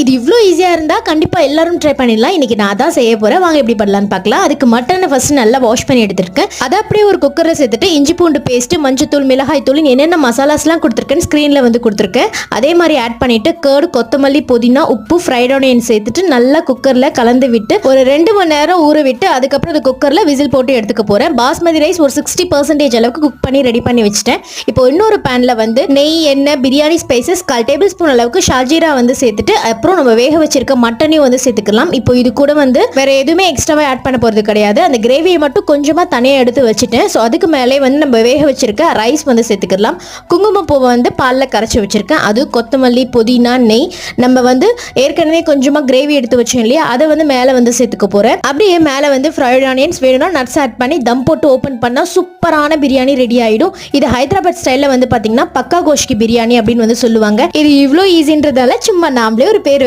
இது இவ்வளோ ஈஸியாக இருந்தால் கண்டிப்பாக எல்லாரும் ட்ரை பண்ணிடலாம். இன்றைக்கி நான் தான் செய்ய போகிறேன். வாங்க எப்படி பண்ணலான்னு பார்க்கலாம். அதுக்கு மட்டனை ஃபஸ்ட்டு நல்லா வாஷ் பண்ணி எடுத்துருக்கேன். அதை அப்படியே ஒரு குக்கரில் சேர்த்துட்டு இஞ்சி பூண்டு பேஸ்ட்டு, மஞ்சத்தூள், மிளகாய் தூள், என்னென்ன மசாலாஸ்லாம் கொடுத்துருக்கேன்னு ஸ்க்ரீனில் வந்து கொடுத்துருக்கேன். அதே மாதிரி ஆட் பண்ணிவிட்டு கேர்டு, கொத்தமல்லி, புதினா, உப்பு, ஃப்ரைட் ஆனியன் சேர்த்துட்டு நல்லா குக்கரில் கலந்து விட்டு ஒரு 2 மணி நேரம் ஊற விட்டு அதுக்கப்புறம் அந்த குக்கரில் விசில் போட்டு எடுத்துக்க போகிறேன். பாஸ்மதி ரைஸ் ஒரு 60% அளவுக்கு குக் பண்ணி ரெடி பண்ணி வச்சுட்டேன். இப்போ இன்னொரு பேனில் வந்து நெய், எண்ணெய், பிரியாணி ஸ்பைசஸ் 1/4 டேபிள் ஸ்பூன் அளவுக்கு ஷாஜீரா வந்து சேர்த்துட்டு அப்புறம் நம்ம வேக வச்சிருக்க மட்டனையும் வந்து சேர்த்துக்கலாம். இப்போ இது கூட வந்து வேற எதுவுமே எக்ஸ்ட்ராவா ஆட் பண்ண போறது கிடையாது. அந்த கிரேவியை மட்டும் கொஞ்சமா தனியாக எடுத்து வச்சுட்டேன். ஸோ அதுக்கு மேலே வந்து நம்ம வேக வச்சிருக்க ரைஸ் வந்து சேர்த்துக்கலாம். குங்குமப்பூவை வந்து பாலில் கரைச்சி வச்சிருக்கேன். அது கொத்தமல்லி, புதினா, நெய், நம்ம வந்து ஏற்கனவே கொஞ்சமா கிரேவி எடுத்து வச்சோம் இல்லையா, அதை வந்து மேலே வந்து சேர்த்துக்க போறேன். அப்படியே மேலே வந்து ஃப்ரைட் ஆனியன்ஸ் வேணும்னா நட்ஸ் ஆட் பண்ணி தம் போட்டு ஓப்பன் பண்ணா சூப்பரான பிரியாணி ரெடி ஆயிடும். இது ஹைதராபாத் ஸ்டைலில் வந்து பார்த்தீங்கன்னா பக்கா கோஷ்கி பிரியாணி அப்படின்னு வந்து சொல்லுவாங்க. இது இவ்வளோ ஈஸின்றதால சும்மா நாமளே ஒரு பேர்